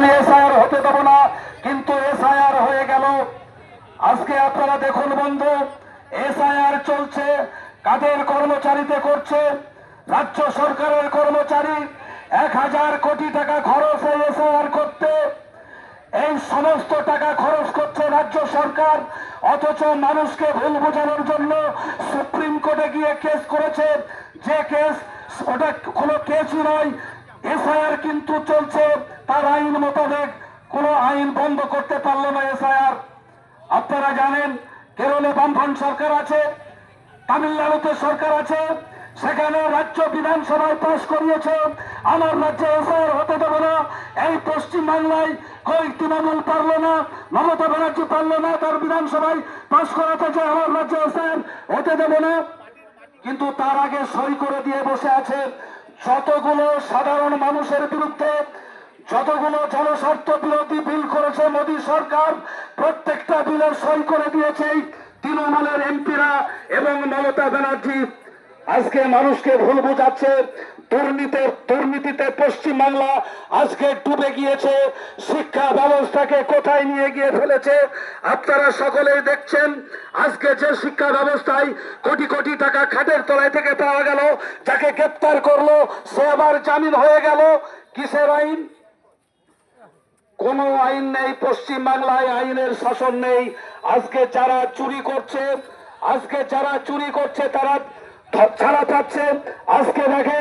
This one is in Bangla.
আমি এসআইআর হতে দেব না, কিন্তু এসআইআর হয়ে গেল। আজকে আপনারা দেখুন বন্ধু, এসআইআর চলছে, কাদের কর্মচারীতে করছে? রাজ্য সরকারের কর্মচারী। 1000 কোটি টাকা খরচ এই এসআইআর করতে। এই সমস্ত টাকা খরচ করছে রাজ্য সরকার, অথচ মানুষকে ভুল বোঝানোর জন্য সুপ্রিম কোর্টে গিয়ে কেস করেছে। যে কেস, ওটা কোনো কেসই নয়, এসআইআর কিন্তু চলছে। তার আইন মোতাবেক কোনো আইন বন্ধ করতে পারল না এসআইআর। আপনারা জানেন কেরলে বামফ্রন্ট সরকার আছে, তামিলনাড়ুতে সরকার আছে, সেখানে রাজ্য বিধানসভায় পাশ করিয়েছে আমার রাজ্যে এসআইআর হতে দেবে না। এই পশ্চিম বাংলায় কই তৃণমূল পারলো না, মমতা ব্যানার্জি পারলো না তার বিধানসভায় পাশ করাতে, যে আমার রাজ্যে এসআইআর হতে দেবে না। কিন্তু তার আগে সই করে দিয়ে বসে আছে যতগুলো সাধারণ মানুষের বিরুদ্ধে, যতগুলো জনস্বার্থ বিরোধী বিল করেছে মোদী সরকার, প্রত্যেকটা বিলের সই করে দিয়েছে তৃণমূলের এমপিরা এবং মমতা ব্যানার্জি। আজকে মানুষকে ভুল বোঝাচ্ছে। দুর্নীতিতে পশ্চিম বাংলা আজকে ডুবে গিয়েছে। শিক্ষা ব্যবস্থাকে কোথায় নিয়ে গিয়ে ফেলেছে আপনারা সকলেই দেখছেন। আজকে যে শিক্ষা ব্যবস্থায় কোটি কোটি টাকা খাটের তলায় থেকে পাওয়া গেল, যাকে গ্রেপ্তার করলো সে আবার জামিন হয়ে গেল। কিসের আইন? কোন আইন নেই পশ্চিম বাংলায়, আইনের শাসন নেই। আজকে যারা চুরি করছে তারা ছাড়া পাচ্ছে। আজকে দেখেন